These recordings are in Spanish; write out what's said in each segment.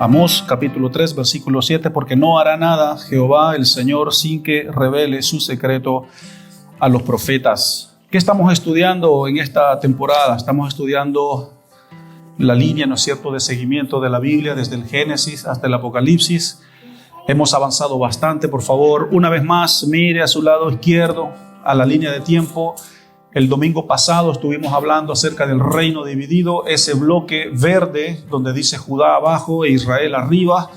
Amós capítulo 3 versículo 7, porque no hará nada Jehová el Señor sin que revele su secreto a los profetas. ¿Qué estamos estudiando en esta temporada? Estamos estudiando la línea, ¿no es cierto?, de seguimiento de la Biblia desde el Génesis hasta el Apocalipsis. Hemos avanzado bastante. Por favor, una vez más, mire a su lado izquierdo, a la línea de tiempo. El domingo pasado estuvimos hablando acerca del reino dividido, ese bloque verde donde dice Judá abajo e Israel arriba.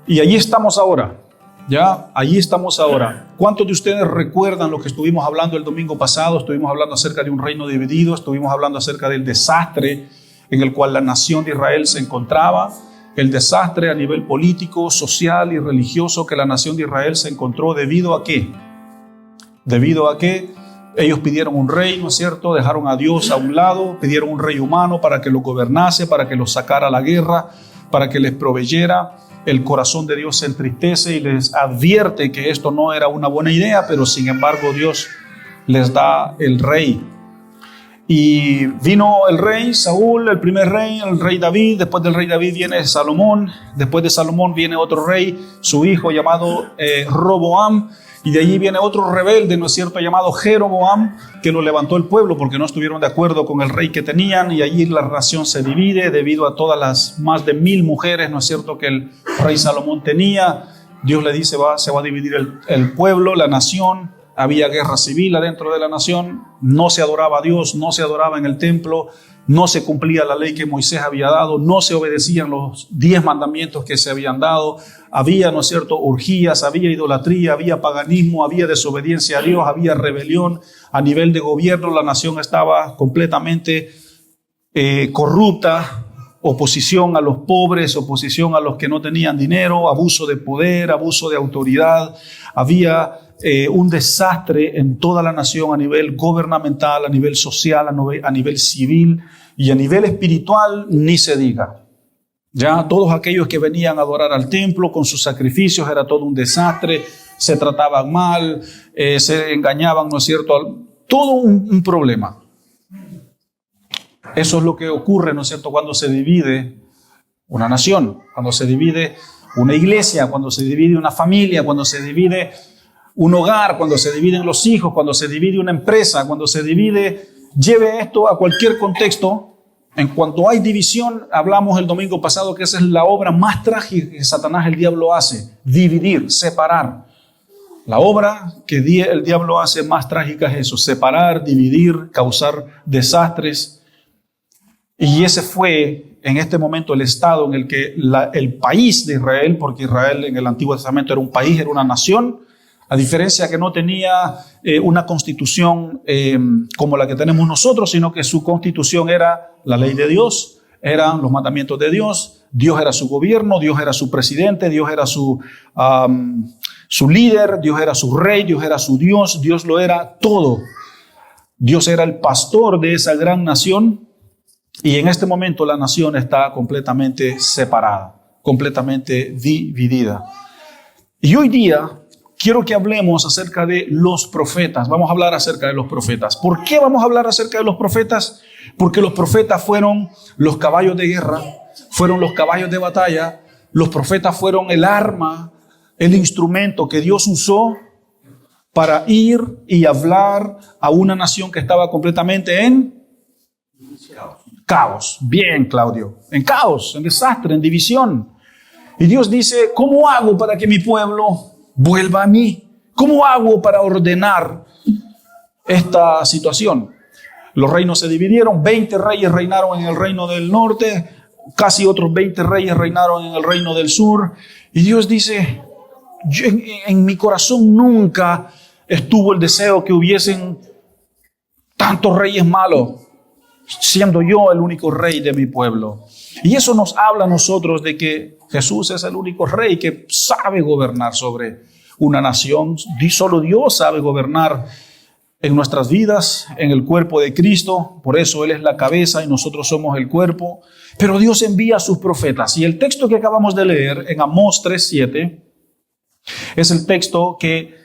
Y allí estamos ahora, ¿ya? Allí estamos ahora. ¿Cuántos de ustedes recuerdan lo que estuvimos hablando el domingo pasado? Estuvimos hablando acerca de un reino dividido, estuvimos hablando acerca del desastre en el cual la nación de Israel se encontraba, el desastre a nivel político, social y religioso que la nación de Israel se encontró. ¿Debido a qué? Debido a que ellos pidieron un rey, ¿no es cierto? Dejaron a Dios a un lado, pidieron un rey humano para que los gobernase, para que los sacara a la guerra, para que les proveyera. El corazón de Dios se entristece y les advierte que esto no era una buena idea, pero sin embargo Dios les da el rey. Y vino el rey Saúl, el primer rey, el rey David. Después del rey David viene Salomón. Después de Salomón viene otro rey, su hijo llamado Roboam. Y de allí viene otro rebelde, ¿no es cierto?, llamado Jeroboam, que lo levantó el pueblo porque no estuvieron de acuerdo con el rey que tenían. Y allí la nación se divide debido a todas las más de 1000 mujeres, ¿no es cierto?, que el rey Salomón tenía. Dios le dice, se va a dividir el pueblo, la nación. Había guerra civil adentro de la nación, no se adoraba a Dios, no se adoraba en el templo, no se cumplía la ley que Moisés había dado, no se obedecían los 10 mandamientos que se habían dado. Había, ¿no es cierto?, orgías, había idolatría, había paganismo, había desobediencia a Dios, había rebelión. A nivel de gobierno la nación estaba completamente corrupta. Oposición a los pobres, oposición a los que no tenían dinero, abuso de poder, abuso de autoridad. Había un desastre en toda la nación a nivel gubernamental, a nivel social, a nivel civil y a nivel espiritual, ni se diga. Ya todos aquellos que venían a adorar al templo con sus sacrificios era todo un desastre, se trataban mal, se engañaban, ¿no es cierto? Todo un problema. Eso es lo que ocurre, ¿no es cierto?, cuando se divide una nación, cuando se divide una iglesia, cuando se divide una familia, cuando se divide un hogar, cuando se dividen los hijos, cuando se divide una empresa, cuando se divide. Lleve esto a cualquier contexto. En cuanto hay división, hablamos el domingo pasado que esa es la obra más trágica que Satanás, el diablo, hace: dividir, separar. La obra que el diablo hace más trágica es eso: separar, dividir, causar desastres. Y ese fue en este momento el estado en el que el país de Israel, porque Israel en el Antiguo Testamento era un país, era una nación, a diferencia que no tenía una constitución como la que tenemos nosotros, sino que su constitución era la ley de Dios, eran los mandamientos de Dios, Dios era su gobierno, Dios era su presidente, Dios era su líder, Dios era su rey, Dios era su Dios, Dios lo era todo. Dios era el pastor de esa gran nación. Y en este momento la nación está completamente separada, completamente dividida. Y hoy día quiero que hablemos acerca de los profetas. Vamos a hablar acerca de los profetas. ¿Por qué vamos a hablar acerca de los profetas? Porque los profetas fueron los caballos de guerra, fueron los caballos de batalla. Los profetas fueron el arma, el instrumento que Dios usó para ir y hablar a una nación que estaba completamente en caos. Bien, Claudio. En caos, en desastre, en división. Y Dios dice, ¿cómo hago para que mi pueblo vuelva a mí? ¿Cómo hago para ordenar esta situación? Los reinos se dividieron. 20 reyes reinaron en el reino del norte. Casi otros 20 reyes reinaron en el reino del sur. Y Dios dice, en mi corazón nunca estuvo el deseo que hubiesen tantos reyes malos, siendo yo el único rey de mi pueblo. Y eso nos habla a nosotros de que Jesús es el único rey que sabe gobernar sobre una nación. Solo Dios sabe gobernar en nuestras vidas, en el cuerpo de Cristo. Por eso Él es la cabeza y nosotros somos el cuerpo. Pero Dios envía a sus profetas. Y el texto que acabamos de leer en Amós 3:7 es el texto que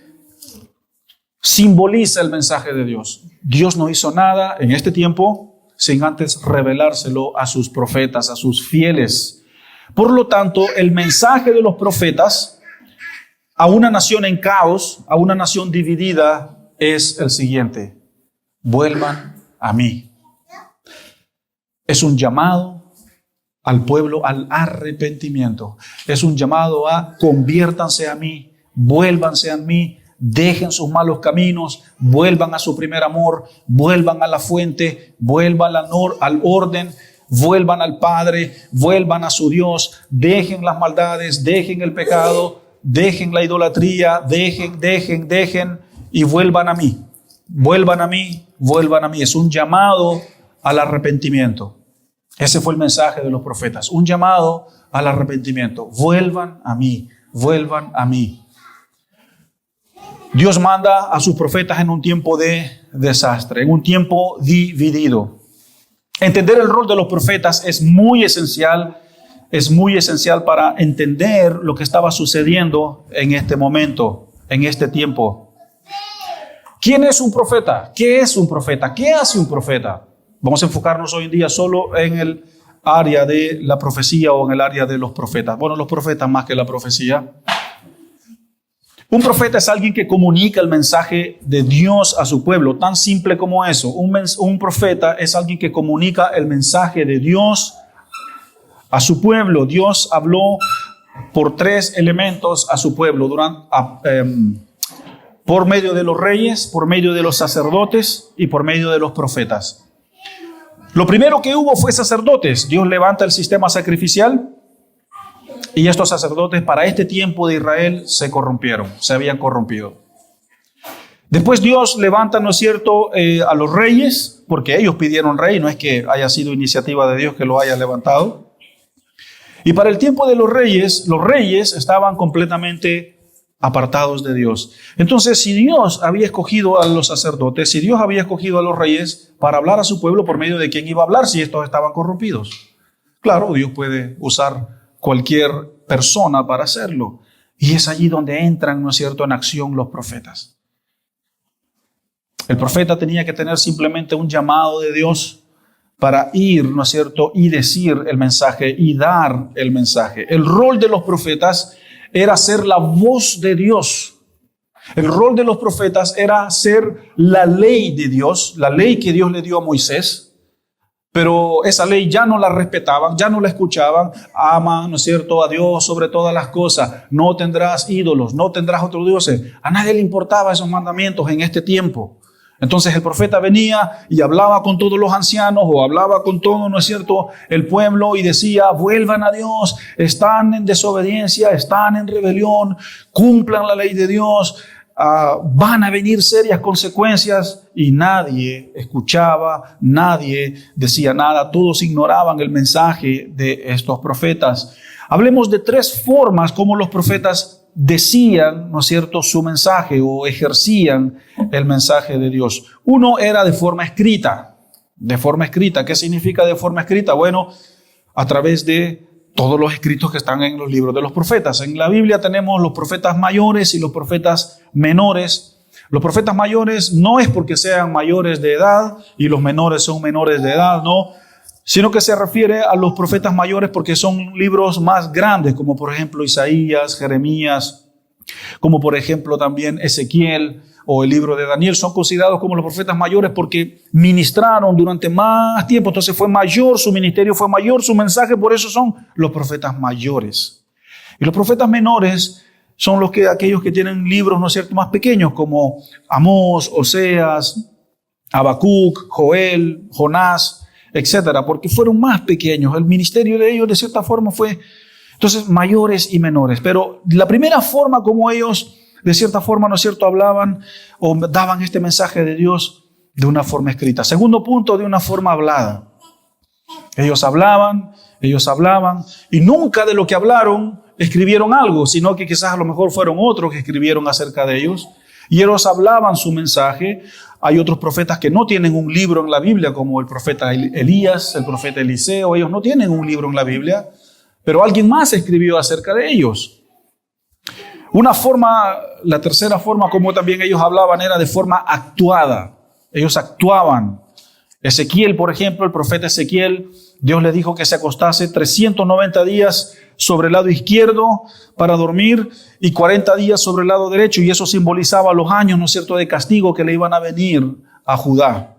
simboliza el mensaje de Dios. Dios no hizo nada en este tiempo sin antes revelárselo a sus profetas, a sus fieles. Por lo tanto, el mensaje de los profetas a una nación en caos, a una nación dividida, es el siguiente: vuelvan a mí. Es un llamado al pueblo al arrepentimiento. Es un llamado a conviértanse a mí, vuélvanse a mí, dejen sus malos caminos, vuelvan a su primer amor, vuelvan a la fuente, vuelvan al orden, vuelvan al Padre, vuelvan a su Dios, dejen las maldades, dejen el pecado, dejen la idolatría, dejen y vuelvan a mí. Vuelvan a mí, vuelvan a mí. Es un llamado al arrepentimiento. Ese fue el mensaje de los profetas, un llamado al arrepentimiento. Vuelvan a mí, vuelvan a mí. Dios manda a sus profetas en un tiempo de desastre, en un tiempo dividido. Entender el rol de los profetas es muy esencial para entender lo que estaba sucediendo en este momento, en este tiempo. ¿Quién es un profeta? ¿Qué es un profeta? ¿Qué hace un profeta? Vamos a enfocarnos hoy en día solo en el área de la profecía o en el área de los profetas. Bueno, los profetas más que la profecía. Un profeta es alguien que comunica el mensaje de Dios a su pueblo, tan simple como eso. Un profeta es alguien que comunica el mensaje de Dios a su pueblo. Dios habló por 3 elementos a su pueblo, por medio de los reyes, por medio de los sacerdotes y por medio de los profetas. Lo primero que hubo fue sacerdotes. Dios levanta el sistema sacrificial y estos sacerdotes para este tiempo de Israel se corrompieron, se habían corrompido. Después Dios levanta, ¿no es cierto?, a los reyes, porque ellos pidieron rey, no es que haya sido iniciativa de Dios que lo haya levantado. Y para el tiempo de los reyes estaban completamente apartados de Dios. Entonces, si Dios había escogido a los sacerdotes, si Dios había escogido a los reyes para hablar a su pueblo, ¿por medio de quién iba a hablar si estos estaban corrompidos? Claro, Dios puede usar cualquier persona para hacerlo. Y es allí donde entran, ¿no es cierto?, en acción los profetas. El profeta tenía que tener simplemente un llamado de Dios para ir, ¿no es cierto?, y decir el mensaje y dar el mensaje. El rol de los profetas era ser la voz de Dios. El rol de los profetas era ser la ley de Dios, la ley que Dios le dio a Moisés, pero esa ley ya no la respetaban, ya no la escuchaban. Ama, ¿no es cierto?, a Dios sobre todas las cosas. No tendrás ídolos, no tendrás otros dioses. A nadie le importaban esos mandamientos en este tiempo. Entonces el profeta venía y hablaba con todos los ancianos o hablaba con todo, ¿no es cierto?, el pueblo y decía: vuelvan a Dios, están en desobediencia, están en rebelión, cumplan la ley de Dios, van a venir serias consecuencias. Y nadie escuchaba, nadie decía nada, todos ignoraban el mensaje de estos profetas. Hablemos de 3 formas como los profetas decían, ¿no es cierto?, su mensaje o ejercían el mensaje de Dios. Uno era de forma escrita. De forma escrita. ¿Qué significa de forma escrita? Bueno, a través de todos los escritos que están en los libros de los profetas. En la Biblia tenemos los profetas mayores y los profetas menores. Los profetas mayores no es porque sean mayores de edad y los menores son menores de edad, no, sino que se refiere a los profetas mayores porque son libros más grandes, como por ejemplo Isaías, Jeremías, como por ejemplo también Ezequiel o el libro de Daniel. Son considerados como los profetas mayores porque ministraron durante más tiempo, entonces fue mayor su ministerio, fue mayor su mensaje, por eso son los profetas mayores. Y los profetas menores son aquellos que tienen libros, ¿no es cierto?, más pequeños, como Amós, Oseas, Habacuc, Joel, Jonás, etcétera, porque fueron más pequeños. El ministerio de ellos de cierta forma fue entonces mayores y menores. Pero la primera forma como ellos de cierta forma, ¿no es cierto?, hablaban o daban este mensaje de Dios de una forma escrita. Segundo punto, de una forma hablada. Ellos hablaban y nunca de lo que hablaron escribieron algo, sino que quizás a lo mejor fueron otros que escribieron acerca de ellos. Y ellos hablaban su mensaje. Hay otros profetas que no tienen un libro en la Biblia, como el profeta Elías, el profeta Eliseo. Ellos no tienen un libro en la Biblia, pero alguien más escribió acerca de ellos. Una forma, la tercera forma como también ellos hablaban era de forma actuada. Ellos actuaban. Ezequiel, por ejemplo, el profeta Ezequiel, Dios le dijo que se acostase 390 días sobre el lado izquierdo para dormir y 40 días sobre el lado derecho, y eso simbolizaba los años, ¿no es cierto?, de castigo que le iban a venir a Judá.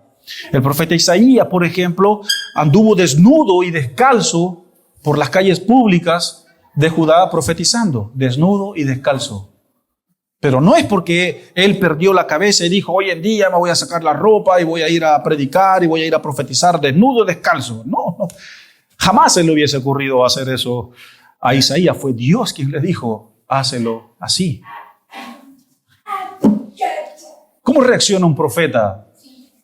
El profeta Isaías, por ejemplo, anduvo desnudo y descalzo por las calles públicas de Judá profetizando, desnudo y descalzo. Pero no es porque él perdió la cabeza y dijo, hoy en día me voy a sacar la ropa y voy a ir a predicar y voy a ir a profetizar desnudo y descalzo. No, no. Jamás se le hubiese ocurrido hacer eso a Isaías. Fue Dios quien le dijo, hácelo así. ¿Cómo reacciona un profeta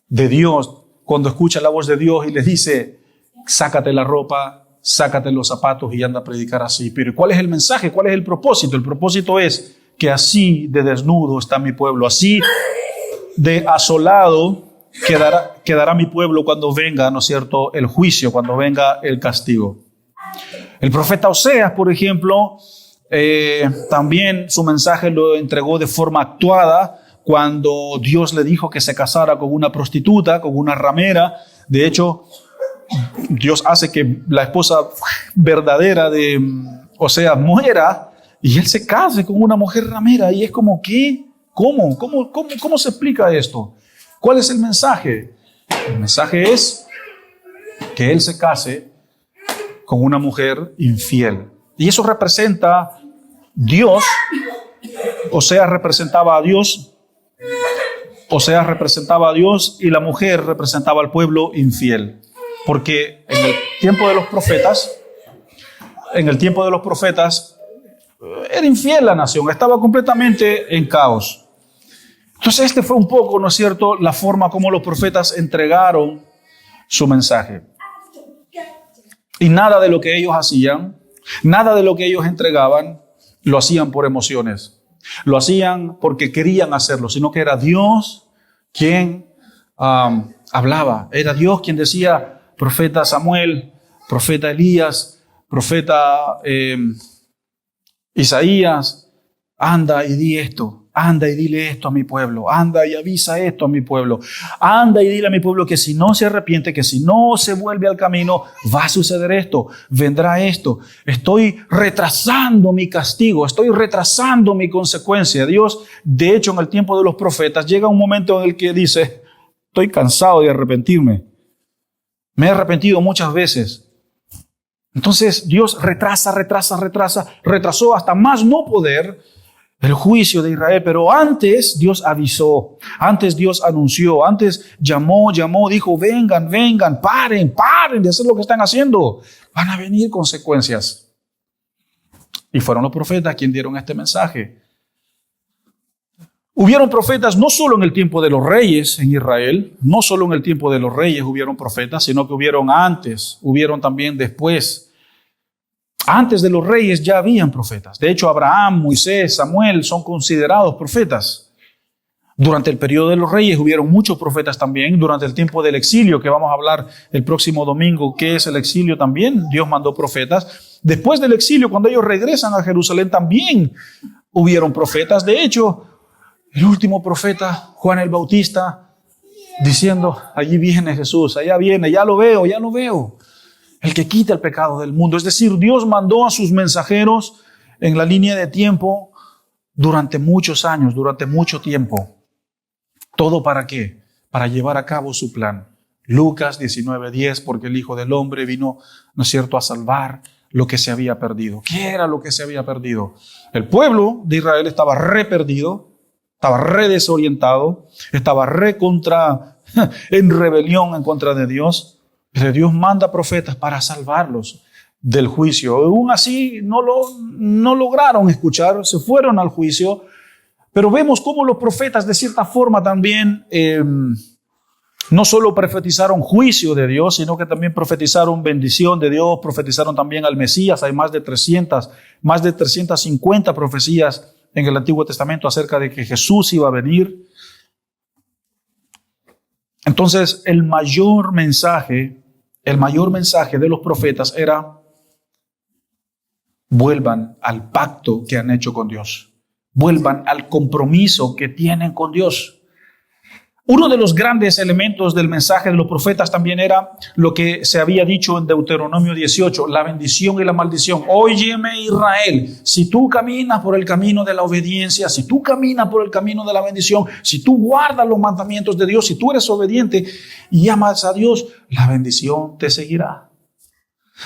de Dios cuando escucha la voz de Dios y le dice, sácate la ropa, sácate los zapatos y anda a predicar así? Pero ¿cuál es el mensaje? ¿Cuál es el propósito? El propósito es que así de desnudo está mi pueblo, así de asolado quedará mi pueblo cuando venga, ¿no es cierto?, el juicio, cuando venga el castigo. El profeta Oseas, por ejemplo, también su mensaje lo entregó de forma actuada cuando Dios le dijo que se casara con una prostituta, con una ramera. De hecho, Dios hace que la esposa verdadera de Oseas muera y él se case con una mujer ramera. Y es como, ¿qué? ¿Cómo se explica esto? ¿Cuál es el mensaje? El mensaje es que él se case con una mujer infiel. Y eso representa Dios. Oseas representaba a Dios. Oseas representaba a Dios y la mujer representaba al pueblo infiel. Porque en el tiempo de los profetas, era infiel la nación, estaba completamente en caos. Entonces este fue un poco, ¿no es cierto?, la forma como los profetas entregaron su mensaje. Y nada de lo que ellos hacían, nada de lo que ellos entregaban, lo hacían por emociones. Lo hacían porque querían hacerlo, sino que era Dios quien hablaba. Era Dios quien decía, profeta Samuel, profeta Elías, profeta Isaías, anda y di esto, anda y dile esto a mi pueblo, anda y avisa esto a mi pueblo, anda y dile a mi pueblo que si no se arrepiente, que si no se vuelve al camino, va a suceder esto, vendrá esto. Estoy retrasando mi castigo, estoy retrasando mi consecuencia. Dios, de hecho, en el tiempo de los profetas, llega un momento en el que dice, estoy cansado de arrepentirme. Me he arrepentido muchas veces. Entonces Dios retrasó hasta más no poder el juicio de Israel. Pero antes Dios avisó, antes Dios anunció, antes llamó, dijo, vengan, paren de hacer lo que están haciendo. Van a venir consecuencias. Y fueron los profetas quienes dieron este mensaje. Hubieron profetas no solo en el tiempo de los reyes en Israel, no solo en el tiempo de los reyes hubieron profetas, sino que hubieron antes, hubieron también después. Antes de los reyes ya habían profetas. De hecho, Abraham, Moisés, Samuel son considerados profetas. Durante el periodo de los reyes hubieron muchos profetas también. Durante el tiempo del exilio, que vamos a hablar el próximo domingo, ¿qué es el exilio también? Dios mandó profetas. Después del exilio, cuando ellos regresan a Jerusalén, también hubieron profetas. De hecho, el último profeta, Juan el Bautista, diciendo, allí viene Jesús, allá viene, ya lo veo, el que quita el pecado del mundo. Es decir, Dios mandó a sus mensajeros en la línea de tiempo durante muchos años, durante mucho tiempo. ¿Todo para qué? Para llevar a cabo su plan. Lucas 19:10, porque el Hijo del Hombre vino, ¿no es cierto?, a salvar lo que se había perdido. ¿Qué era lo que se había perdido? El pueblo de Israel estaba perdido. Estaba desorientado, estaba en rebelión en contra de Dios. Pero Dios manda profetas para salvarlos del juicio. Aún así no lograron escuchar, se fueron al juicio. Pero vemos cómo los profetas de cierta forma también no solo profetizaron juicio de Dios, sino que también profetizaron bendición de Dios, profetizaron también al Mesías. Hay más de 350 profecías en el Antiguo Testamento acerca de que Jesús iba a venir. Entonces, el mayor mensaje de los profetas era: vuelvan al pacto que han hecho con Dios. Vuelvan al compromiso que tienen con Dios. Uno de los grandes elementos del mensaje de los profetas también era lo que se había dicho en Deuteronomio 18, la bendición y la maldición. Óyeme, Israel, si tú caminas por el camino de la obediencia, si tú caminas por el camino de la bendición, si tú guardas los mandamientos de Dios, si tú eres obediente y amas a Dios, la bendición te seguirá.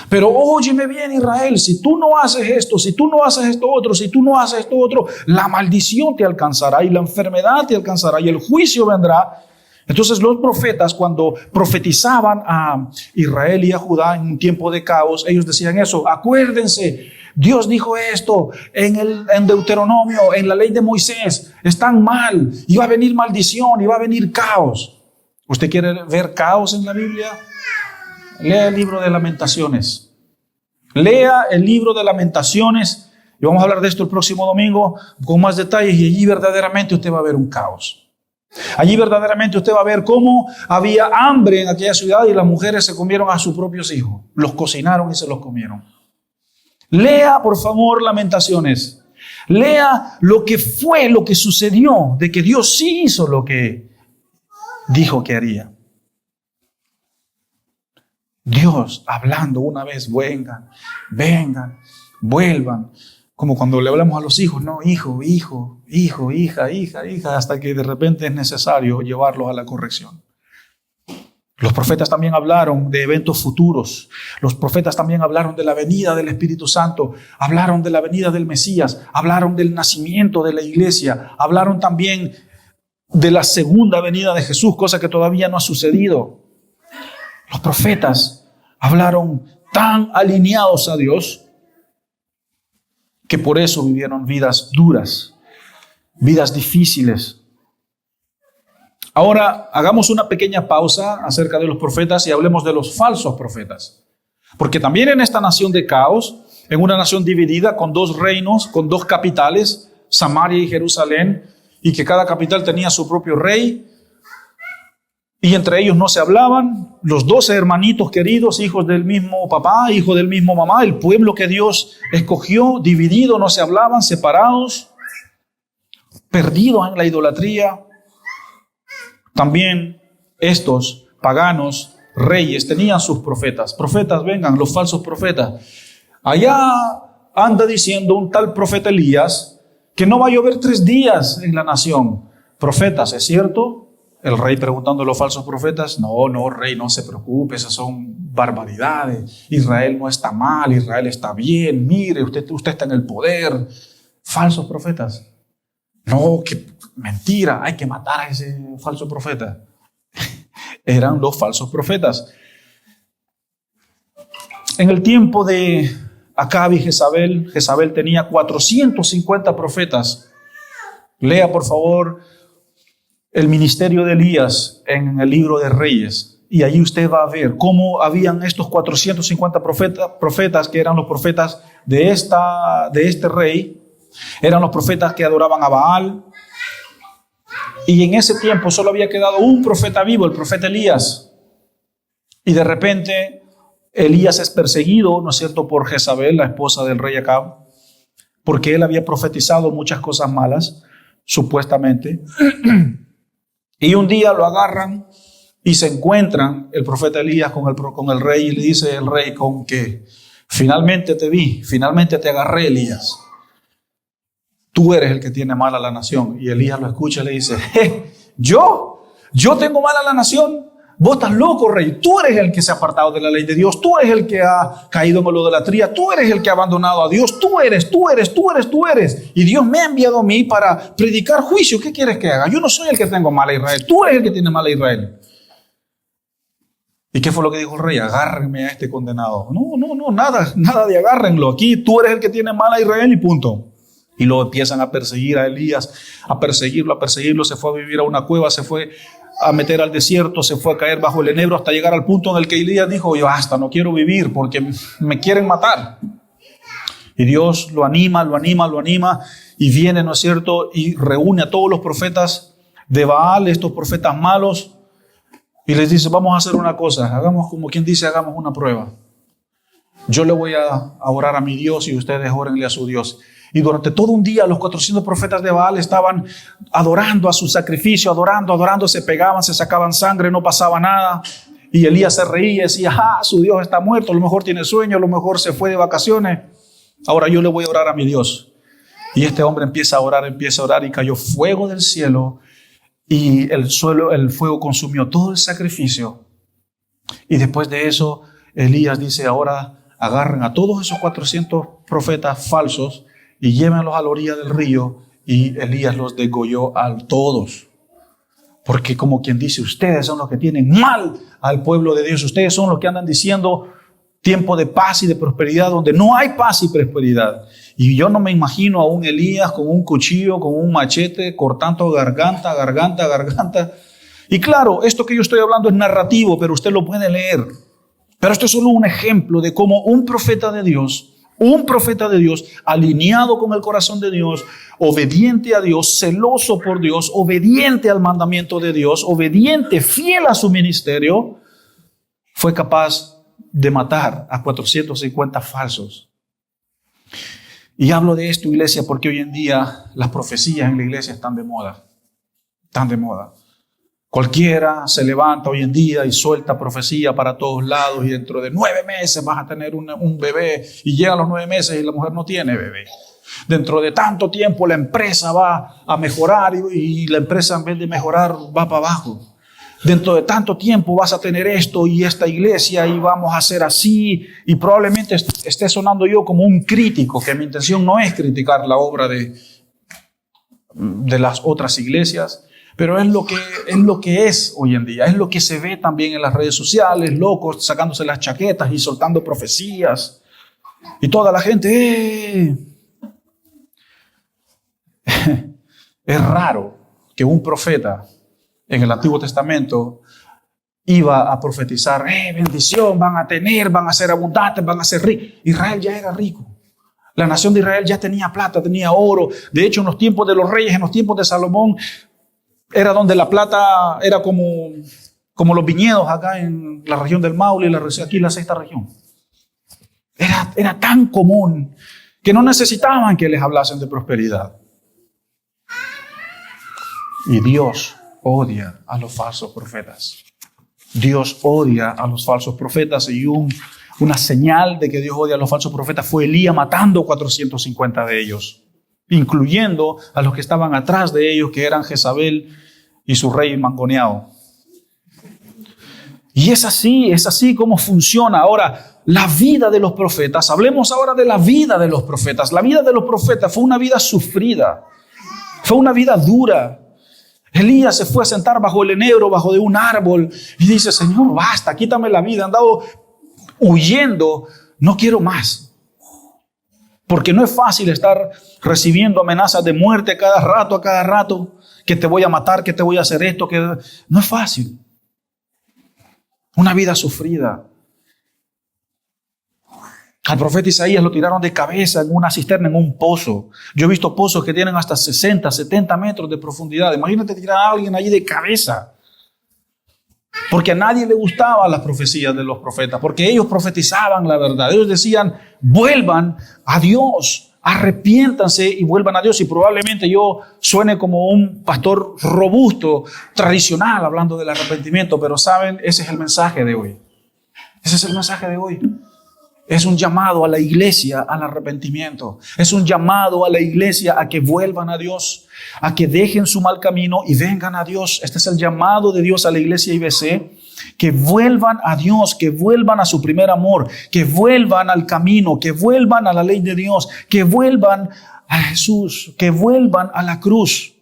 Pero óyeme bien, Israel, si tú no haces esto, si tú no haces esto otro, si tú no haces esto otro, la maldición te alcanzará y la enfermedad te alcanzará y el juicio vendrá. Entonces los profetas, cuando profetizaban a Israel y a Judá en un tiempo de caos, ellos decían eso: acuérdense, Dios dijo esto en Deuteronomio, en la ley de Moisés, están mal, y va a venir maldición, y va a venir caos. ¿Usted quiere ver caos en la Biblia? Lea el libro de Lamentaciones. Lea el libro de Lamentaciones y vamos a hablar de esto el próximo domingo con más detalles, y allí verdaderamente usted va a ver un caos. Allí verdaderamente usted va a ver cómo había hambre en aquella ciudad y las mujeres se comieron a sus propios hijos. Los cocinaron y se los comieron. Lea, por favor, Lamentaciones. Lea lo que fue, lo que sucedió, de que Dios sí hizo lo que dijo que haría. Dios hablando una vez: vengan, vengan, vuelvan. Como cuando le hablamos a los hijos: no, hijo, hijo, hijo, hija, hija, hija, hasta que de repente es necesario llevarlos a la corrección. Los profetas también hablaron de eventos futuros. Los profetas también hablaron de la venida del Espíritu Santo, hablaron de la venida del Mesías, hablaron del nacimiento de la iglesia, hablaron también de la segunda venida de Jesús, cosa que todavía no ha sucedido. Los profetas hablaron tan alineados a Dios que por eso vivieron vidas duras, vidas difíciles. Ahora hagamos una pequeña pausa acerca de los profetas y hablemos de los falsos profetas. Porque también en esta nación de caos, en una nación dividida con dos reinos, con dos capitales, Samaria y Jerusalén, y que cada capital tenía su propio rey, y entre ellos no se hablaban, los 12 hermanitos queridos, hijos del mismo papá, hijos del mismo mamá, el pueblo que Dios escogió, dividido, no se hablaban, separados, perdidos en la idolatría. También estos paganos, reyes, tenían sus profetas. Profetas, vengan, los falsos profetas. Allá anda diciendo un tal profeta Elías que no va a llover 3 días en la nación. Profetas, ¿es cierto? El rey preguntando a los falsos profetas: no, rey, no se preocupe, esas son barbaridades. Israel no está mal, Israel está bien, mire, usted está en el poder. Falsos profetas. No, que mentira, hay que matar a ese falso profeta. Eran los falsos profetas. En el tiempo de Acab y Jezabel, Jezabel tenía 450 profetas. Lea, por favor, el ministerio de Elías en el libro de Reyes, y allí usted va a ver cómo habían estos 450 profetas que eran los profetas de este rey. Eran los profetas que adoraban a Baal, y en ese tiempo solo había quedado un profeta vivo, el profeta Elías. Y de repente Elías es perseguido, ¿no es cierto?, por Jezabel, la esposa del rey Acab, porque él había profetizado muchas cosas malas, supuestamente. Y un día lo agarran y se encuentran el profeta Elías con el rey, y le dice el rey: con que finalmente te vi, finalmente te agarré, Elías. Tú eres el que tiene mal a la nación. Y Elías lo escucha y le dice: ¿Yo tengo mal a la nación? Vos estás loco, rey. Tú eres el que se ha apartado de la ley de Dios. Tú eres el que ha caído en la idolatría. Tú eres el que ha abandonado a Dios. Tú eres. Y Dios me ha enviado a mí para predicar juicio. ¿Qué quieres que haga? Yo no soy el que tengo mal a Israel. Tú eres el que tiene mal a Israel. ¿Y qué fue lo que dijo el rey? Agárrenme a este condenado. No, nada de agárrenlo. Aquí tú eres el que tiene mal a Israel y punto. Y luego empiezan a perseguir a Elías, a perseguirlo. Se fue a vivir a una cueva, se fue a meter al desierto, se fue a caer bajo el enebro hasta llegar al punto en el que Elías dijo: yo basta, no quiero vivir porque me quieren matar. Y Dios lo anima y viene, ¿no es cierto?, y reúne a todos los profetas de Baal, estos profetas malos, y les dice: vamos a hacer una cosa, hagamos como quien dice, hagamos una prueba. Yo le voy a orar a mi Dios y ustedes órenle a su Dios. Y durante todo un día los 400 profetas de Baal estaban adorando a su sacrificio, adorando, se pegaban, se sacaban sangre, no pasaba nada. Y Elías se reía y decía, su Dios está muerto, a lo mejor tiene sueño, a lo mejor se fue de vacaciones. Ahora yo le voy a orar a mi Dios. Y este hombre empieza a orar y cayó fuego del cielo y el fuego consumió todo el sacrificio. Y después de eso, Elías dice, ahora agarren a todos esos 400 profetas falsos y llévenlos a la orilla del río, y Elías los degolló a todos. Porque como quien dice, ustedes son los que tienen mal al pueblo de Dios, ustedes son los que andan diciendo tiempo de paz y de prosperidad donde no hay paz y prosperidad. Y yo no me imagino a un Elías con un cuchillo, con un machete, cortando garganta. Y claro, esto que yo estoy hablando es narrativo, pero usted lo puede leer. Pero esto es solo un ejemplo de cómo un profeta de Dios, alineado con el corazón de Dios, obediente a Dios, celoso por Dios, obediente al mandamiento de Dios, obediente, fiel a su ministerio, fue capaz de matar a 450 falsos. Y hablo de esto, iglesia, porque hoy en día las profecías en la iglesia están de moda. Cualquiera se levanta hoy en día y suelta profecía para todos lados, y dentro de 9 meses vas a tener un bebé, y llegan los 9 meses y la mujer no tiene bebé. Dentro de tanto tiempo la empresa va a mejorar y la empresa, en vez de mejorar, va para abajo. Dentro de tanto tiempo vas a tener esto y esta iglesia y vamos a hacer así. Y probablemente esté sonando yo como un crítico, que mi intención no es criticar la obra de las otras iglesias, pero es lo que es hoy en día. Es lo que se ve también en las redes sociales, locos sacándose las chaquetas y soltando profecías. Y toda la gente... Es raro que un profeta en el Antiguo Testamento iba a profetizar, bendición, van a ser abundantes, van a ser ricos. Israel ya era rico. La nación de Israel ya tenía plata, tenía oro. De hecho, en los tiempos de los reyes, en los tiempos de Salomón, era donde la plata era como los viñedos acá en la región del Maule, aquí en la sexta región. Era tan común que no necesitaban que les hablasen de prosperidad. Y Dios odia a los falsos profetas. Dios odia a los falsos profetas, y una señal de que Dios odia a los falsos profetas fue Elías matando 450 de ellos, incluyendo a los que estaban atrás de ellos, que eran Jezabel y su rey mangoneado. Y es así como funciona. Ahora, la vida de los profetas, hablemos ahora de la vida de los profetas. La vida de los profetas fue una vida sufrida, fue una vida dura. Elías se fue a sentar bajo el enebro, bajo de un árbol, y dice, Señor, basta, quítame la vida, he andado huyendo, no quiero más. Porque no es fácil estar recibiendo amenazas de muerte a cada rato, que te voy a matar, que te voy a hacer esto, que no es fácil. Una vida sufrida. Al profeta Isaías lo tiraron de cabeza en una cisterna, en un pozo. Yo he visto pozos que tienen hasta 60, 70 metros de profundidad. Imagínate tirar a alguien allí de cabeza. Porque a nadie le gustaban las profecías de los profetas, porque ellos profetizaban la verdad. Ellos decían, vuelvan a Dios, arrepiéntanse y vuelvan a Dios. Y probablemente yo suene como un pastor robusto, tradicional, hablando del arrepentimiento, pero saben, ese es el mensaje de hoy. Ese es el mensaje de hoy. Es un llamado a la iglesia al arrepentimiento. Es un llamado a la iglesia a que vuelvan a Dios, a que dejen su mal camino y vengan a Dios. Este es el llamado de Dios a la iglesia IBC, que vuelvan a Dios, que vuelvan a su primer amor, que vuelvan al camino, que vuelvan a la ley de Dios, que vuelvan a Jesús, que vuelvan a la cruz.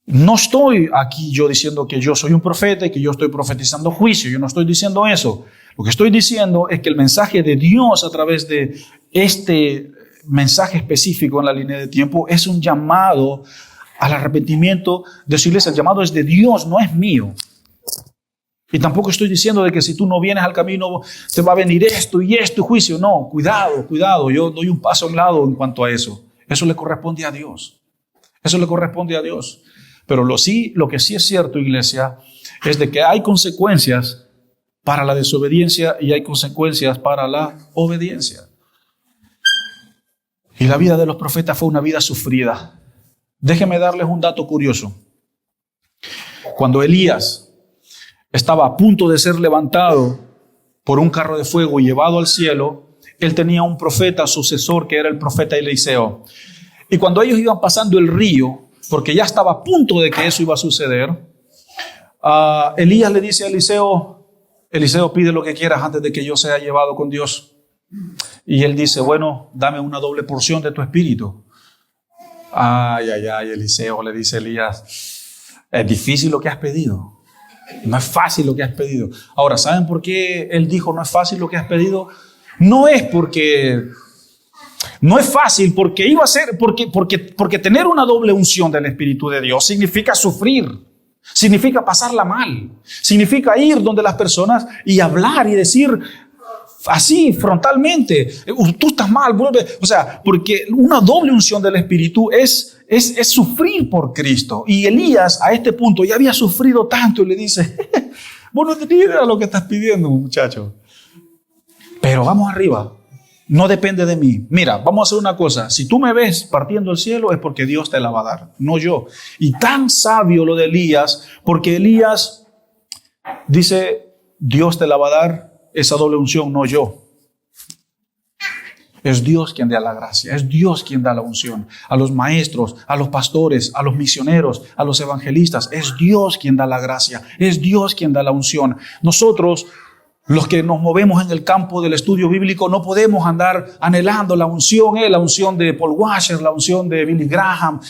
No estoy aquí yo diciendo que yo soy un profeta y que yo estoy profetizando juicio. Yo no estoy diciendo eso. Lo que estoy diciendo es que el mensaje de Dios a través de este mensaje específico en la línea de tiempo es un llamado al arrepentimiento de su iglesia. El llamado es de Dios, no es mío. Y tampoco estoy diciendo de que si tú no vienes al camino te va a venir esto y juicio. No, cuidado. Yo doy un paso a un lado en cuanto a eso. Eso le corresponde a Dios. Pero lo que sí es cierto, iglesia, es de que hay consecuencias para la desobediencia y hay consecuencias para la obediencia. Y la vida de los profetas fue una vida sufrida. Déjenme darles un dato curioso. Cuando Elías estaba a punto de ser levantado por un carro de fuego y llevado al cielo, él tenía un profeta sucesor que era el profeta Eliseo. Y cuando ellos iban pasando el río, porque ya estaba a punto de que eso iba a suceder, Elías le dice a Eliseo, Eliseo, pide lo que quieras antes de que yo sea llevado con Dios. Y él dice, bueno, dame una doble porción de tu espíritu. Ay, Eliseo, le dice Elías, es difícil lo que has pedido. No es fácil lo que has pedido. Ahora, ¿saben por qué él dijo no es fácil lo que has pedido? No es fácil porque iba a ser, porque tener una doble unción del Espíritu de Dios significa sufrir, significa pasarla mal, significa ir donde las personas y hablar y decir así frontalmente, tú estás mal, vuelve. O sea, porque una doble unción del Espíritu es sufrir por Cristo. Y Elías a este punto ya había sufrido tanto y le dice, vos no tenés idea de lo que estás pidiendo, muchacho. Pero vamos arriba, no depende de mí. Mira, vamos a hacer una cosa, si tú me ves partiendo el cielo es porque Dios te la va a dar, no yo. Y tan sabio lo de Elías, porque Elías dice, Dios te la va a dar esa doble unción, no yo. Es Dios quien da la gracia, es Dios quien da la unción. A los maestros, a los pastores, a los misioneros, a los evangelistas, es Dios quien da la gracia, es Dios quien da la unción. Nosotros, los que nos movemos en el campo del estudio bíblico, no podemos andar anhelando la unción de Paul Washer, la unción de Billy Graham.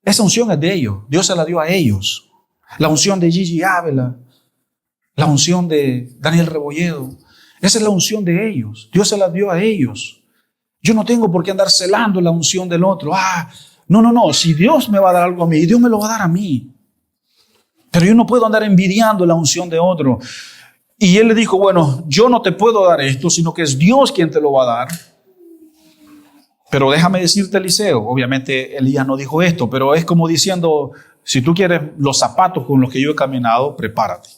Esa unción es de ellos, Dios se la dio a ellos. La unción de Gigi Ávila, la unción de Daniel Rebolledo, esa es la unción de ellos. Dios se la dio a ellos. Yo no tengo por qué andar celando la unción del otro. No. Si Dios me va a dar algo a mí, Dios me lo va a dar a mí. Pero yo no puedo andar envidiando la unción de otro. Y él le dijo, bueno, yo no te puedo dar esto, sino que es Dios quien te lo va a dar. Pero déjame decirte, Eliseo, obviamente Elías no dijo esto, pero es como diciendo, si tú quieres los zapatos con los que yo he caminado, prepárate.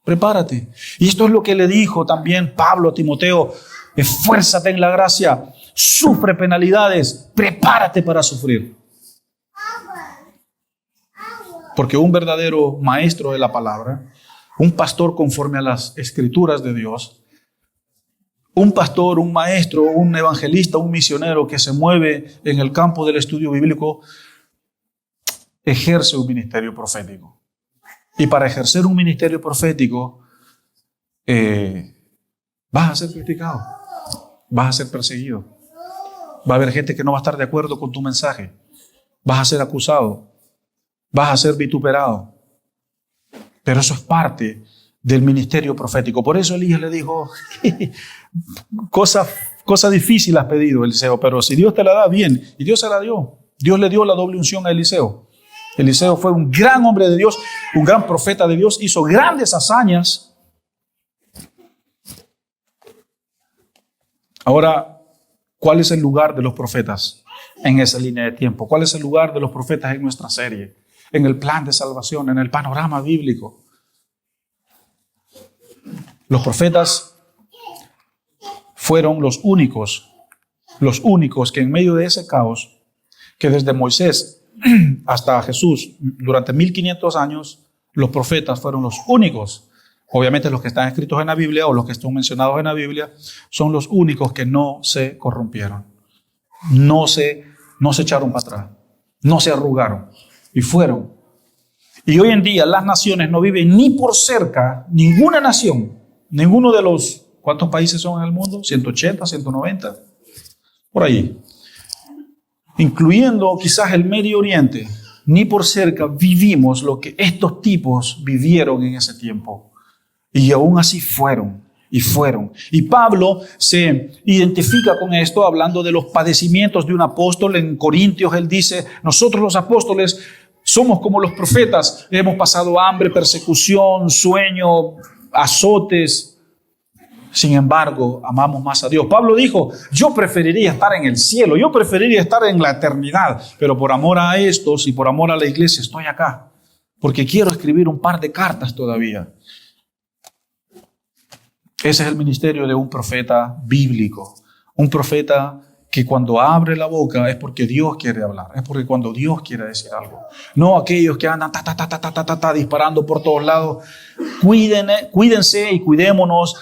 Prepárate. Y esto es lo que le dijo también Pablo a Timoteo, esfuérzate en la gracia, sufre penalidades, prepárate para sufrir. Porque un verdadero maestro de la palabra, un pastor conforme a las escrituras de Dios, un pastor, un maestro, un evangelista, un misionero que se mueve en el campo del estudio bíblico, ejerce un ministerio profético. Y para ejercer un ministerio profético, vas a ser criticado, vas a ser perseguido. Va a haber gente que no va a estar de acuerdo con tu mensaje. Vas a ser acusado, vas a ser vituperado. Pero eso es parte del ministerio profético. Por eso Elías le dijo, cosa difícil has pedido, Eliseo, pero si Dios te la da, bien. Y Dios se la dio. Dios le dio la doble unción a Eliseo. Eliseo fue un gran hombre de Dios, un gran profeta de Dios, hizo grandes hazañas. Ahora, ¿cuál es el lugar de los profetas en esa línea de tiempo? ¿Cuál es el lugar de los profetas en nuestra serie? En el plan de salvación, en el panorama bíblico. Los profetas fueron los únicos que en medio de ese caos, que desde Moisés hasta Jesús, durante 1500 años, los profetas fueron los únicos. Obviamente los que están escritos en la Biblia o los que están mencionados en la Biblia son los únicos que no se corrompieron, no se echaron para atrás, no se arrugaron y fueron. Y hoy en día las naciones no viven ni por cerca, ninguna nación, ninguno de los, ¿cuántos países son en el mundo? 180, 190, por ahí. Incluyendo quizás el Medio Oriente, ni por cerca vivimos lo que estos tipos vivieron en ese tiempo. Y aún así fueron. Y Pablo se identifica con esto hablando de los padecimientos de un apóstol. En Corintios él dice, nosotros los apóstoles somos como los profetas, hemos pasado hambre, persecución, sueño, azotes. Sin embargo, amamos más a Dios. Pablo dijo, yo preferiría estar en el cielo, yo preferiría estar en la eternidad, pero por amor a estos y por amor a la iglesia estoy acá, porque quiero escribir un par de cartas todavía. Ese es el ministerio de un profeta bíblico, un profeta que cuando abre la boca es porque Dios quiere hablar, es porque cuando Dios quiere decir algo. No aquellos que andan disparando por todos lados. Cuídense y cuidémonos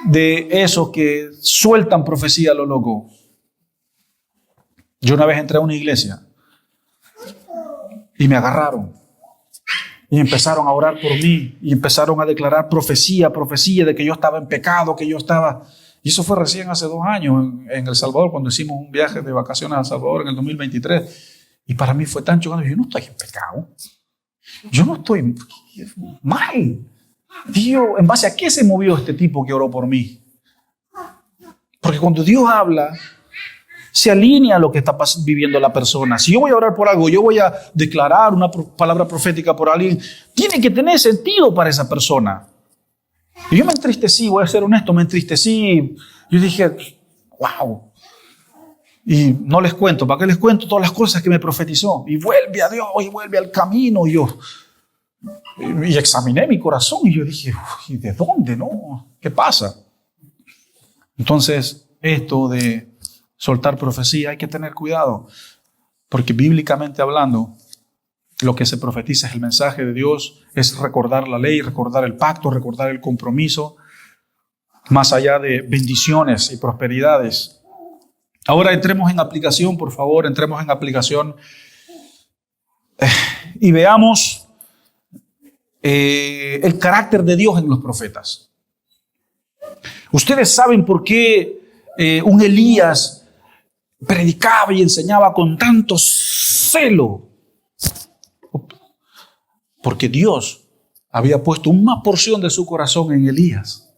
de esos que sueltan profecía a lo loco. Yo una vez entré a una iglesia y me agarraron y empezaron a orar por mí y empezaron a declarar profecía de que yo estaba en pecado, que yo estaba... Y eso fue recién hace 2 años en El Salvador, cuando hicimos un viaje de vacaciones a El Salvador en el 2023. Y para mí fue tan chocante. Yo no estoy en pecado. Yo no estoy mal. Dios, ¿en base a qué se movió este tipo que oró por mí? Porque cuando Dios habla, se alinea a lo que está viviendo la persona. Si yo voy a orar por algo, yo voy a declarar una palabra profética por alguien, tiene que tener sentido para esa persona. Y yo me entristecí, voy a ser honesto, me entristecí. Yo dije, wow. Y no les cuento, ¿para qué les cuento todas las cosas que me profetizó? Y vuelve a Dios, y vuelve al camino. Y examiné mi corazón y yo dije, ¿y de dónde? No, ¿qué pasa? Entonces, esto de soltar profecía hay que tener cuidado, porque bíblicamente hablando, lo que se profetiza es el mensaje de Dios, es recordar la ley, recordar el pacto, recordar el compromiso, más allá de bendiciones y prosperidades. Ahora entremos en aplicación, por favor, entremos en aplicación y veamos el carácter de Dios en los profetas. Ustedes saben por qué un Elías predicaba y enseñaba con tanto celo. Porque Dios había puesto una porción de su corazón en Elías.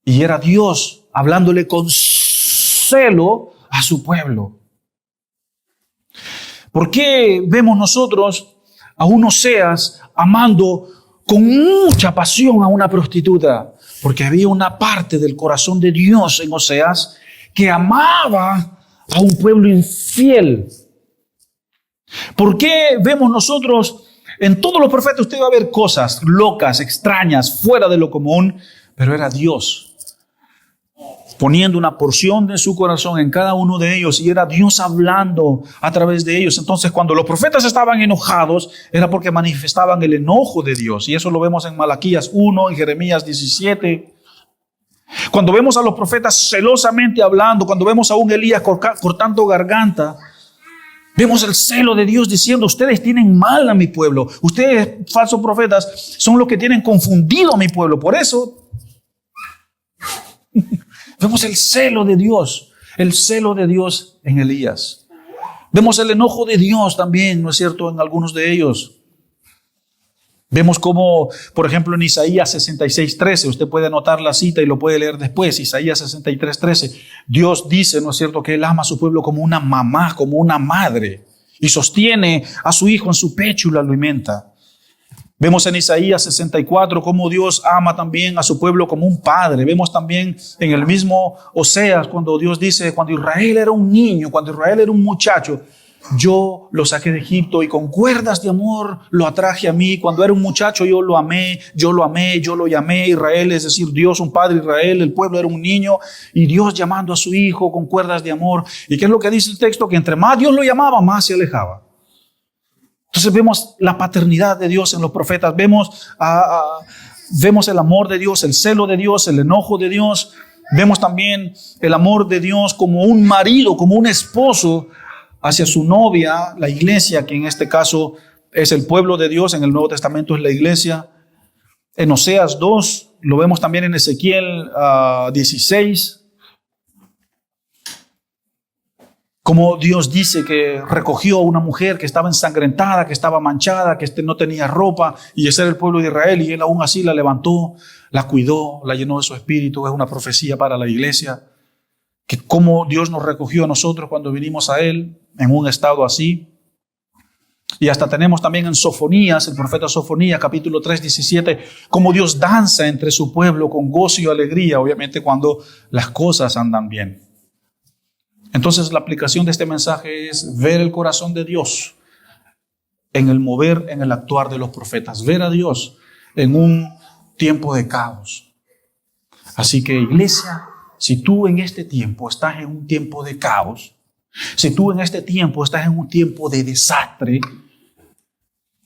Y era Dios hablándole con celo a su pueblo. ¿Por qué vemos nosotros a un Oseas amando con mucha pasión a una prostituta? Porque había una parte del corazón de Dios en Oseas que amaba a un pueblo infiel. ¿Por qué vemos nosotros en todos los profetas? Usted va a ver cosas locas, extrañas, fuera de lo común, pero era Dios poniendo una porción de su corazón en cada uno de ellos y era Dios hablando a través de ellos. Entonces, cuando los profetas estaban enojados, era porque manifestaban el enojo de Dios. Y eso lo vemos en Malaquías 1, en Jeremías 17. Cuando vemos a los profetas celosamente hablando, cuando vemos a un Elías cortando garganta, vemos el celo de Dios diciendo, ustedes tienen mal a mi pueblo. Ustedes, falsos profetas, son los que tienen confundido a mi pueblo. Por eso, vemos el celo de Dios en Elías. Vemos el enojo de Dios también, ¿no es cierto?, en algunos de ellos. Vemos como, por ejemplo, en Isaías 66:13, usted puede anotar la cita y lo puede leer después, Isaías 63:13, Dios dice, ¿no es cierto?, que Él ama a su pueblo como una mamá, como una madre, y sostiene a su hijo en su pecho y lo alimenta. Vemos en Isaías 64 cómo Dios ama también a su pueblo como un padre. Vemos también en el mismo Oseas cuando Dios dice, cuando Israel era un niño, cuando Israel era un muchacho, yo lo saqué de Egipto y con cuerdas de amor lo atraje a mí. Cuando era un muchacho yo lo amé, yo lo llamé Israel, es decir, Dios, un padre Israel, el pueblo era un niño y Dios llamando a su hijo con cuerdas de amor. ¿Y qué es lo que dice el texto? Que entre más Dios lo llamaba, más se alejaba. Entonces vemos la paternidad de Dios en los profetas, vemos el amor de Dios, el celo de Dios, el enojo de Dios. Vemos también el amor de Dios como un marido, como un esposo hacia su novia, la iglesia, que en este caso es el pueblo de Dios, en el Nuevo Testamento es la iglesia. En Oseas 2, lo vemos también en Ezequiel 16. Como Dios dice que recogió a una mujer que estaba ensangrentada, que estaba manchada, que no tenía ropa, y ese era el pueblo de Israel, y Él aún así la levantó, la cuidó, la llenó de su espíritu. Es una profecía para la iglesia, que como Dios nos recogió a nosotros cuando vinimos a Él, en un estado así. Y hasta tenemos también en Sofonías, el profeta Sofonías, capítulo 3, 17, como Dios danza entre su pueblo con gozo y alegría, obviamente cuando las cosas andan bien. Entonces la aplicación de este mensaje es ver el corazón de Dios en el mover, en el actuar de los profetas. Ver a Dios en un tiempo de caos. Así que iglesia, si tú en este tiempo estás en un tiempo de caos, si tú en este tiempo estás en un tiempo de desastre,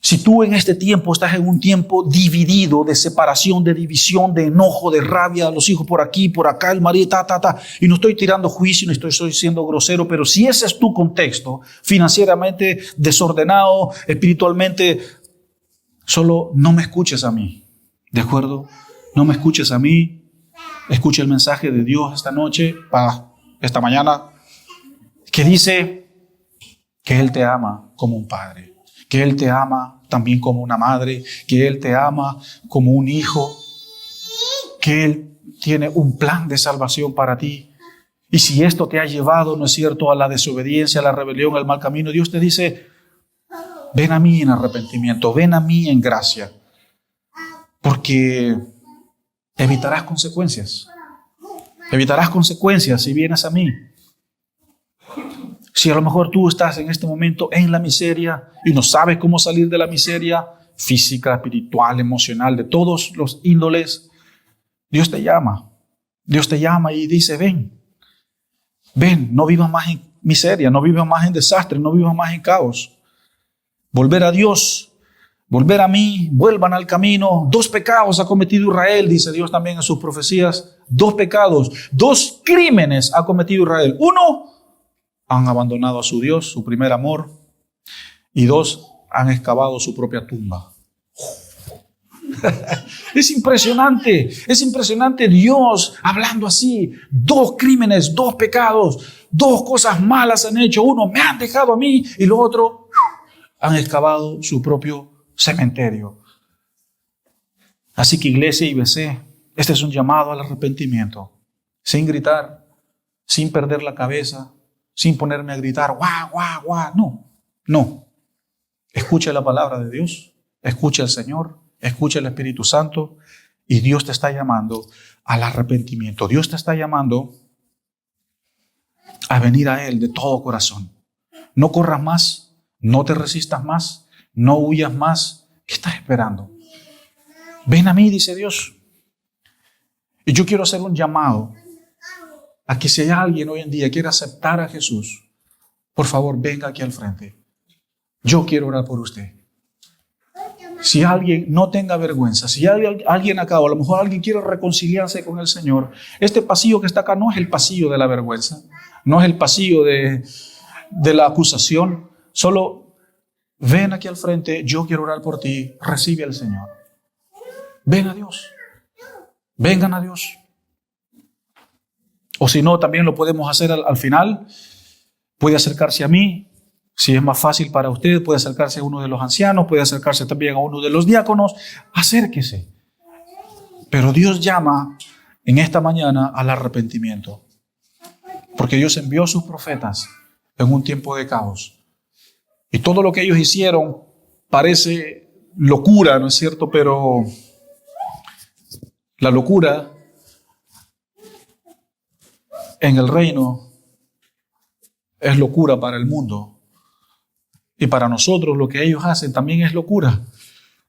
si tú en este tiempo estás en un tiempo dividido, de separación, de división, de enojo, de rabia, los hijos por aquí, por acá, el marido, y no estoy tirando juicio, no estoy siendo grosero, pero si ese es tu contexto, financieramente desordenado, espiritualmente, solo no me escuches a mí, ¿de acuerdo? No me escuches a mí, escucha el mensaje de Dios esta noche, para esta mañana, que dice que Él te ama como un padre, que Él te ama también como una madre, que Él te ama como un hijo, que Él tiene un plan de salvación para ti. Y si esto te ha llevado, ¿no es cierto?, a la desobediencia, a la rebelión, al mal camino, Dios te dice, ven a mí en arrepentimiento, ven a mí en gracia, porque evitarás consecuencias. Evitarás consecuencias si vienes a mí. Si a lo mejor tú estás en este momento en la miseria y no sabes cómo salir de la miseria física, espiritual, emocional, de todos los índoles, Dios te llama. Dios te llama y dice, ven, no vivas más en miseria, no vivas más en desastre, no vivas más en caos. Volver a Dios, volver a mí, vuelvan al camino. 2 pecados ha cometido Israel, dice Dios también en sus profecías. 2 pecados, 2 crímenes ha cometido Israel. 1, han abandonado a su Dios, su primer amor. Y 2, han excavado su propia tumba. Es impresionante Dios hablando así. 2 crímenes, 2 pecados, 2 cosas malas han hecho. 1, me han dejado a mí, y lo otro, han excavado su propio cementerio. Así que iglesia IBC, este es un llamado al arrepentimiento, sin gritar, sin perder la cabeza, sin ponerme a gritar, guau, guau, guau. No. Escucha la palabra de Dios, escucha al Señor, escucha el Espíritu Santo, y Dios te está llamando al arrepentimiento. Dios te está llamando a venir a Él de todo corazón. No corras más, no te resistas más, no huyas más. ¿Qué estás esperando? Ven a mí, dice Dios. Y yo quiero hacer un llamado a que si hay alguien hoy en día que quiere aceptar a Jesús, por favor, venga aquí al frente. Yo quiero orar por usted. Si alguien no tenga vergüenza, si hay alguien acá, o a lo mejor alguien quiere reconciliarse con el Señor, este pasillo que está acá no es el pasillo de la vergüenza, no es el pasillo de la acusación. Solo ven aquí al frente, yo quiero orar por ti, recibe al Señor. Ven a Dios. Vengan a Dios. O si no, también lo podemos hacer al final. Puede acercarse a mí. Si es más fácil para usted, puede acercarse a uno de los ancianos, puede acercarse también a uno de los diáconos. Acérquese. Pero Dios llama en esta mañana al arrepentimiento. Porque Dios envió a sus profetas en un tiempo de caos. Y todo lo que ellos hicieron parece locura, ¿no es cierto? Pero la locura en el reino es locura para el mundo. Y para nosotros lo que ellos hacen también es locura.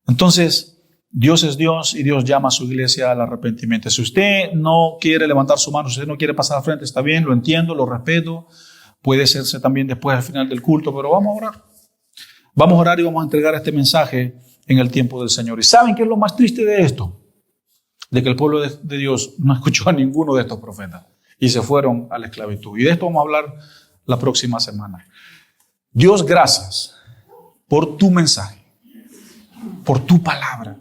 Entonces, Dios es Dios y Dios llama a su iglesia al arrepentimiento. Si usted no quiere levantar su mano, si usted no quiere pasar al frente, está bien, lo entiendo, lo respeto. Puede hacerse también después al final del culto, pero vamos a orar. Vamos a orar y vamos a entregar este mensaje en el tiempo del Señor. ¿Y saben qué es lo más triste de esto? De que el pueblo de Dios no escuchó a ninguno de estos profetas y se fueron a la esclavitud. Y de esto vamos a hablar la próxima semana. Dios, gracias por tu mensaje, por tu palabra,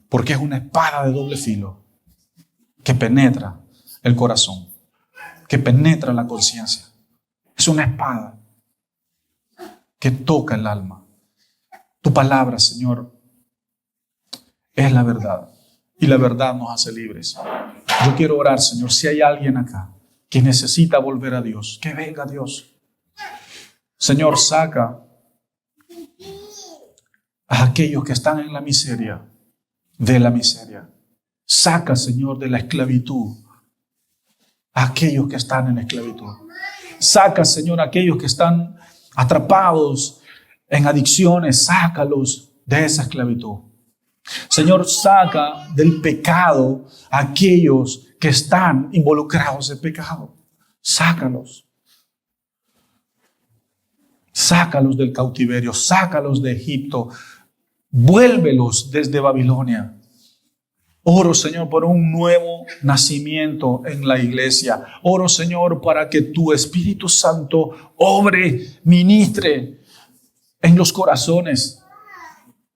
porque es una espada de doble filo que penetra el corazón, que penetra la conciencia. Es una espada que toca el alma. Tu palabra, Señor, es la verdad y la verdad nos hace libres. Yo quiero orar, Señor, si hay alguien acá que necesita volver a Dios, que venga Dios. Señor, saca a aquellos que están en la miseria, de la miseria. Saca, Señor, de la esclavitud a aquellos que están en esclavitud. Saca, Señor, a aquellos que están atrapados en adicciones. Sácalos de esa esclavitud. Señor, saca del pecado a aquellos que están involucrados en pecado. Sácalos. Sácalos del cautiverio, sácalos de Egipto, vuélvelos desde Babilonia. Oro, Señor, por un nuevo nacimiento en la iglesia. Oro, Señor, para que tu Espíritu Santo obre, ministre en los corazones.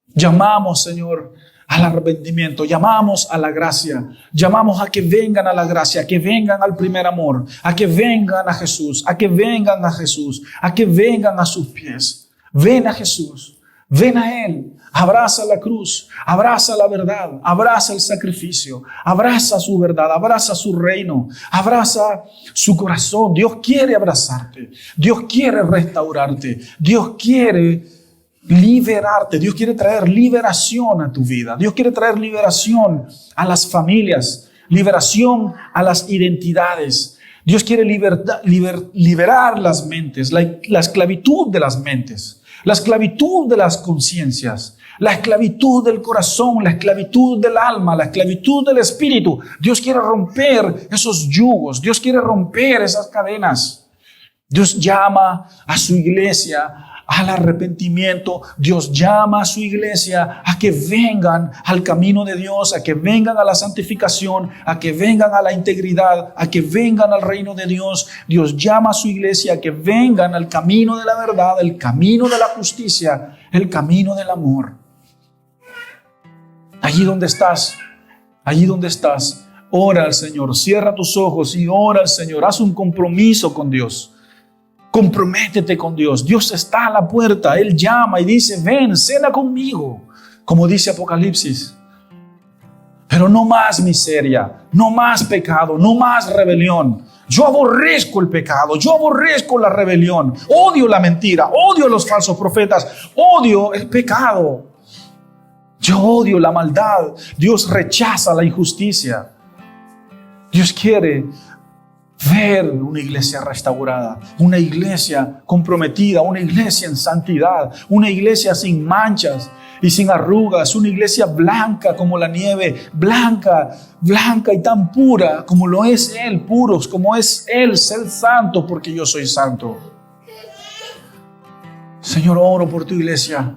Llamamos, Señor, al arrepentimiento, llamamos a la gracia, llamamos a que vengan a la gracia, a que vengan al primer amor, a que vengan a Jesús, a que vengan a Jesús, a que vengan a sus pies. Ven a Jesús, ven a Él, abraza la cruz, abraza la verdad, abraza el sacrificio, abraza su verdad, abraza su reino, abraza su corazón. Dios quiere abrazarte, Dios quiere restaurarte, Dios quiere liberarte. Dios quiere traer liberación a tu vida. Dios quiere traer liberación a las familias, liberación a las identidades. Dios quiere liberar las mentes, la esclavitud de las mentes, la esclavitud de las conciencias, la esclavitud del corazón, la esclavitud del alma, la esclavitud del espíritu. Dios quiere romper esos yugos. Dios quiere romper esas cadenas. Dios llama a su iglesia al arrepentimiento. Dios llama a su iglesia a que vengan al camino de Dios, a que vengan a la santificación, a que vengan a la integridad, a que vengan al reino de Dios. Dios llama a su iglesia a que vengan al camino de la verdad, el camino de la justicia, el camino del amor. Allí donde estás, ora al Señor, cierra tus ojos y ora al Señor, haz un compromiso con Dios. Comprométete con Dios. Dios está a la puerta. Él llama y dice, ven, cena conmigo, como dice Apocalipsis. Pero no más miseria, no más pecado, no más rebelión. Yo aborrezco el pecado, yo aborrezco la rebelión, odio la mentira, odio los falsos profetas, odio el pecado. Yo odio la maldad. Dios rechaza la injusticia. Dios quiere ver una iglesia restaurada, una iglesia comprometida, una iglesia en santidad, una iglesia sin manchas y sin arrugas, una iglesia blanca como la nieve, blanca y tan pura como lo es Él, puros como es Él, ser santo porque yo soy santo. Señor, oro por tu iglesia,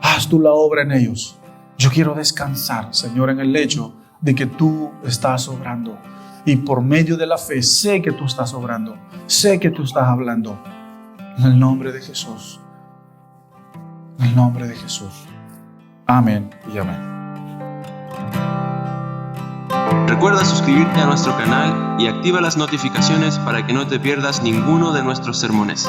haz tú la obra en ellos. Yo quiero descansar, Señor, en el hecho de que tú estás obrando. Y por medio de la fe sé que tú estás obrando, sé que tú estás hablando. En el nombre de Jesús. En el nombre de Jesús. Amén y amén. Recuerda suscribirte a nuestro canal y activa las notificaciones para que no te pierdas ninguno de nuestros sermones.